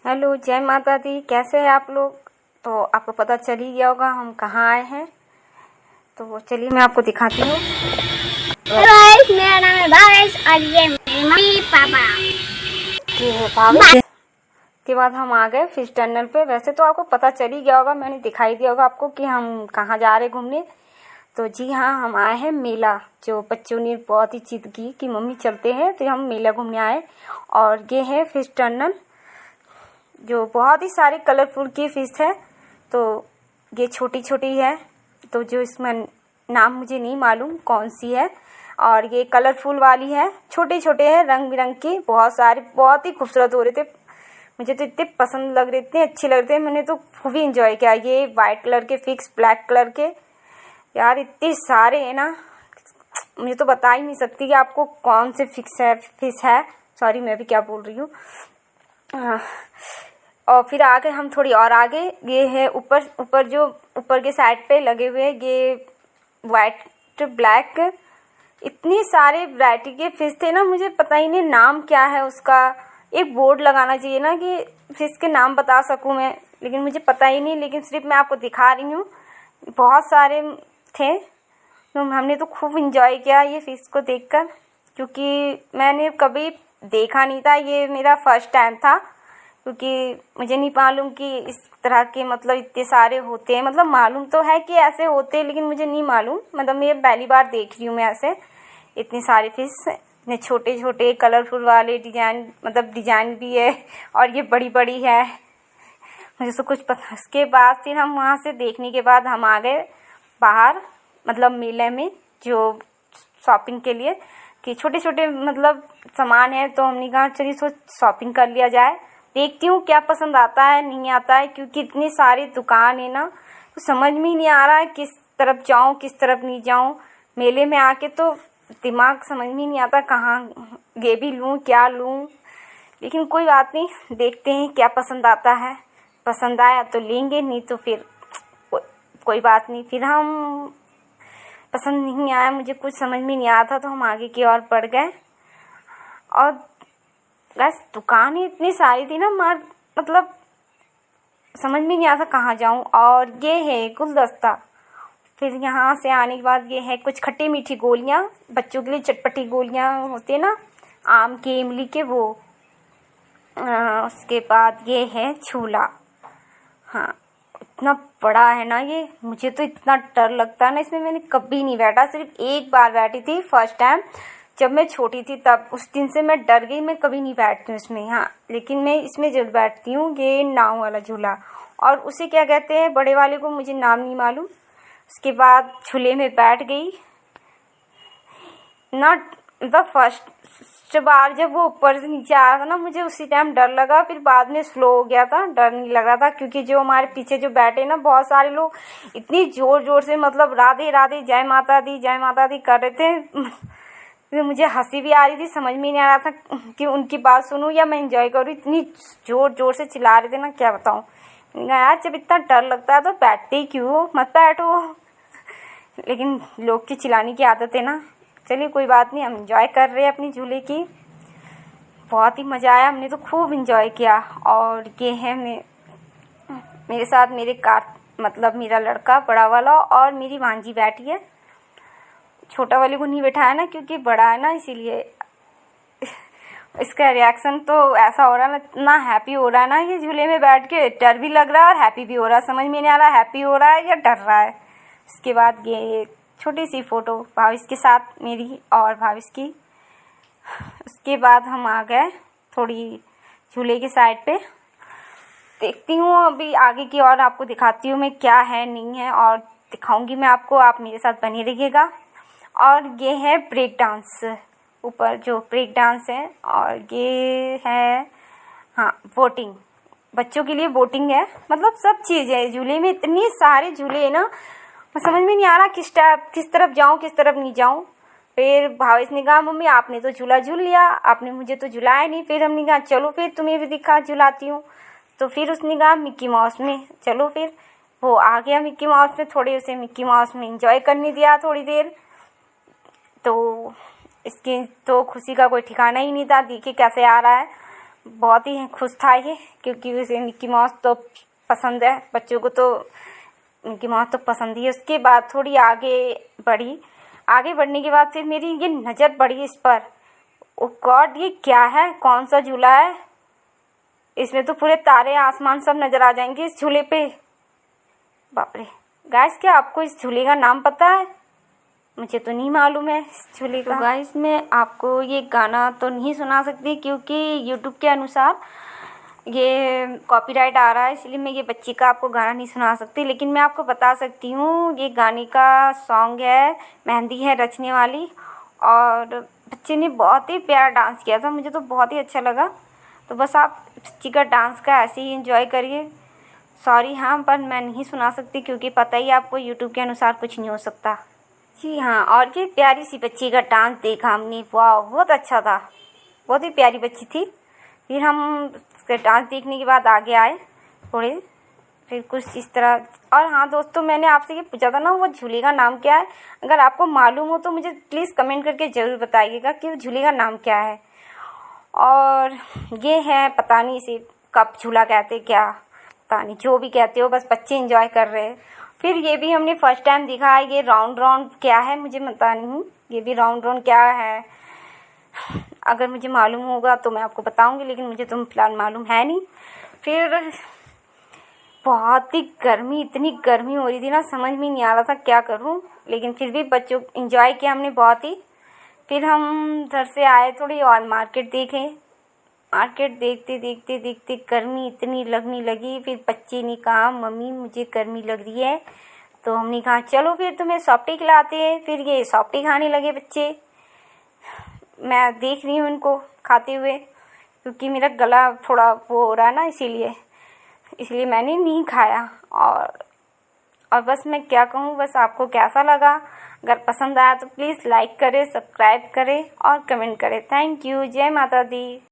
Hello, जय माता दी। कैसे हैं आप लोग? तो आपको पता चल ही गया होगा हम कहाँ आए हैं। तो चलिए मैं आपको दिखाती हूँ। गाइस, मेरा नाम है भावेश और ये मेरे मम्मी पापा। ये भावेश के बाद हम आ गए फिश टनल पे। वैसे तो आपको पता चल ही गया होगा, मैंने दिखाई दिया होगा आपको कि हम कहाँ जा रहे घूमने। तो जी हाँ, हम आए हैं मेला। जो बच्चों ने बहुत ही जिद की कि मम्मी चलते हैं, तो हम मेला घूमने आए। और ये है फिश टनल, जो बहुत ही सारे कलरफुल की फिश है। तो ये छोटी छोटी है, तो जो इसमें नाम मुझे नहीं मालूम कौन सी है। और ये कलरफुल वाली है, छोटे छोटे हैं, रंग बिरंग की, बहुत सारे, बहुत ही खूबसूरत हो रहे थे। मुझे तो इतने पसंद लग रहे थे, अच्छे लग रहे थे, मैंने तो खूब ही इंजॉय किया। ये वाइट कलर के फिक्स, ब्लैक कलर के, यार इतने सारे हैं ना, मुझे तो बता ही नहीं सकती कि आपको कौन से फिश है। सॉरी, मैं भी क्या बोल रही हूँ। और फिर आगे हम थोड़ी और आगे, ये है ऊपर जो ऊपर के साइड पे लगे हुए, ये वाइट ब्लैक, इतनी सारे वैरायटी के फिश थे ना, मुझे पता ही नहीं नाम क्या है उसका। एक बोर्ड लगाना चाहिए ना कि फिश के नाम बता सकूं मैं, लेकिन मुझे पता ही नहीं। लेकिन सिर्फ मैं आपको दिखा रही हूँ, बहुत सारे थे। तो हमने तो खूब इंजॉय किया ये फिश को देखकर, क्योंकि मैंने कभी देखा नहीं था, ये मेरा फर्स्ट टाइम था। क्योंकि मुझे नहीं मालूम कि इस तरह के मतलब इतने सारे होते हैं। मतलब मालूम तो है कि ऐसे होते हैं, लेकिन मुझे नहीं मालूम। मतलब मैं पहली बार देख रही हूँ मैं ऐसे इतनी सारी फिश, इतने छोटे छोटे कलरफुल वाले डिजाइन, मतलब डिजाइन भी है, और ये बड़ी बड़ी है। मुझे तो कुछ पता। उसके बाद फिर हम वहाँ से देखने के बाद हम आ गए बाहर, मतलब मेले में, जो शॉपिंग के लिए, कि छोटे छोटे मतलब सामान है। तो हमने कहा चलिए शॉपिंग कर लिया जाए, देखती हूँ क्या पसंद आता है नहीं आता है। क्योंकि इतनी सारी दुकान है ना, तो समझ में ही नहीं आ रहा है किस तरफ जाऊँ किस तरफ नहीं जाऊँ। मेले में आके तो दिमाग समझ में नहीं आता कहाँ ये भी लूँ क्या लूँ। लेकिन कोई बात नहीं, देखते हैं क्या पसंद आता है। पसंद आया तो लेंगे, नहीं तो फिर कोई बात नहीं। फिर हम, पसंद नहीं आया, मुझे कुछ समझ में नहीं आता, तो हम आगे की ओर बढ़ गए। और बस दुकान ही इतनी सारी थी ना, मतलब समझ में नहीं आता कहाँ जाऊँ। और ये है गुलदस्ता। फिर यहाँ से आने के बाद ये है कुछ खट्टी मीठी गोलियाँ, बच्चों के लिए चटपटी गोलियाँ होती है ना, आम के, इमली के, वो। उसके बाद ये है झूला। हाँ, इतना बड़ा है ना ये, मुझे तो इतना डर लगता है ना इसमें। मैंने कभी नहीं बैठा, सिर्फ एक बार बैठी थी फर्स्ट टाइम, जब मैं छोटी थी तब। उस दिन से मैं डर गई, मैं कभी नहीं बैठती हूँ इसमें। हाँ, लेकिन मैं इसमें जरूर बैठती हूँ, ये नाव वाला झूला। और उसे क्या कहते हैं, बड़े वाले को मुझे नाम नहीं मालूम। उसके बाद झूले में बैठ गई ना, मतलब फर्स्ट बार जब वो ऊपर से नीचे आ रहा था ना, मुझे उसी टाइम डर लगा। फिर बाद में स्लो हो गया था, डर नहीं लग रहा था। क्योंकि जो हमारे पीछे जो बैठे ना, बहुत सारे लोग इतनी जोर जोर से, मतलब राधे राधे, जय माता दी कर रहे थे। मुझे हंसी भी आ रही थी, समझ में नहीं आ रहा था कि उनकी बात सुनूं या मैं एंजॉय करूं। इतनी जोर जोर से चिल्ला रहे थे ना, क्या बताऊं। यार जब इतना डर लगता है तो बैठते ही क्यों हो, मत बैठो। लेकिन लोग की चिल्लाने की आदत है ना। चलिए कोई बात नहीं, हम एंजॉय कर रहे हैं अपनी झूले की। बहुत ही मज़ा आया, हमने तो खूब एंजॉय किया। और ये है मेरे साथ मेरे मतलब मेरा लड़का बड़ा वाला, और मेरी भांजी बैठी है। छोटा वाले को नहीं बैठाया ना, क्योंकि बड़ा है ना, इसीलिए। इसका रिएक्शन तो ऐसा हो रहा है ना, हैप्पी हो रहा है ना ये झूले में बैठ के। डर भी लग रहा है और हैप्पी भी हो रहा है, समझ में नहीं आ रहा हैप्पी हो रहा है या डर रहा है। इसके बाद ये छोटी सी फ़ोटो भाविश के साथ मेरी और भाविश की। उसके बाद हम आ गए थोड़ी झूले के साइड पे। देखती हूँ अभी आगे की, और आपको दिखाती हूँ मैं क्या है नहीं है, और दिखाऊंगी मैं आपको, आप मेरे साथ बने रहिएगा। और ये है ब्रेक डांस, ऊपर जो ब्रेक डांस है। और ये है, हाँ, बोटिंग, बच्चों के लिए बोटिंग है। मतलब सब चीज़ है झूले में, इतनी सारे झूले है ना, समझ में नहीं आ रहा किस तरफ जाऊँ किस तरफ नहीं जाऊँ। फिर भावेश ने कहा मम्मी आपने तो झूला झूल लिया, आपने मुझे तो झुलाया नहीं। फिर हमने कहा चलो फिर तुम्हें भी दिखा झुलाती हूँ। तो फिर उसने कहा मिक्की माउस में चलो। फिर वो आ गया मिक्की माउस में, थोड़ी उसे मिक्की माउस में एंजॉय करने दिया थोड़ी देर। तो इसकी तो खुशी का कोई ठिकाना ही नहीं था, देखिए कैसे आ रहा है। बहुत ही खुश था ये, क्योंकि उसे मिक्की माउस तो पसंद है, बच्चों को तो मिक्की माउस तो पसंद ही है। उसके बाद थोड़ी आगे बढ़ने के बाद फिर मेरी ये नज़र पड़ी इस पर। ओ गॉड, ये क्या है? कौन सा झूला है? इसमें तो पूरे तारे आसमान सब नज़र आ जाएंगे इस झूले पे। बाप रे। गाइस, क्या आपको इस झूले का नाम पता है? मुझे तो नहीं मालूम है इस झूले का। तो गाइस, मैं आपको ये गाना तो नहीं सुना सकती, क्योंकि यूट्यूब के अनुसार ये कॉपीराइट आ रहा है, इसलिए मैं ये बच्ची का आपको गाना नहीं सुना सकती। लेकिन मैं आपको बता सकती हूँ, ये गाने का सॉन्ग है मेहंदी है रचने वाली, और बच्चे ने बहुत ही प्यारा डांस किया था, मुझे तो बहुत ही अच्छा लगा। तो बस आप बच्ची का डांस का ऐसे ही एंजॉय करिए। सॉरी हाँ, पर मैं नहीं सुना सकती, क्योंकि पता ही आपको यूट्यूब के अनुसार कुछ नहीं हो सकता। जी हाँ, और ये प्यारी सी बच्ची का डांस देखा हमने, वाह बहुत अच्छा था, बहुत ही प्यारी बच्ची थी। फिर हम उसका डांस देखने के बाद आगे आए थोड़े, फिर कुछ इस तरह। और हाँ दोस्तों, मैंने आपसे ये पूछा था ना, वो झूले का नाम क्या है? अगर आपको मालूम हो तो मुझे प्लीज़ कमेंट करके ज़रूर बताइएगा कि वो झूले का नाम क्या है। और ये है, पता नहीं इसे कब झूला कहते, क्या पता नहीं, जो भी कहते हो, बस बच्चे एंजॉय कर रहे हैं। फिर ये भी हमने फर्स्ट टाइम देखा है, ये राउंड राउंड क्या है मुझे पता नहीं, ये भी राउंड राउंड क्या है। अगर मुझे मालूम होगा तो मैं आपको बताऊंगी, लेकिन मुझे तो फिलहाल मालूम है नहीं। फिर बहुत ही गर्मी, इतनी गर्मी हो रही थी ना, समझ में नहीं आ रहा था क्या करूं, लेकिन फिर भी बच्चों एंजॉय किया हमने बहुत ही। फिर हम घर से आए, थोड़ी और मार्केट देखे। मार्केट देखते देखते देखते गर्मी इतनी लगने लगी। फिर बच्चे ने कहा मम्मी मुझे गर्मी लग रही है, तो हमने कहा चलो फिर तुम्हें सॉफ्टी खिलाते हैं। फिर ये सॉफ्टी खाने लगे बच्चे। मैं देख रही हूँ इनको खाते हुए, क्योंकि मेरा गला थोड़ा वो हो रहा है ना, इसीलिए मैंने नहीं खाया। और बस मैं क्या कहूँ, बस आपको कैसा लगा? अगर पसंद आया तो प्लीज़ लाइक करें, सब्सक्राइब करें और कमेंट करें। Thank you. जय माता दी।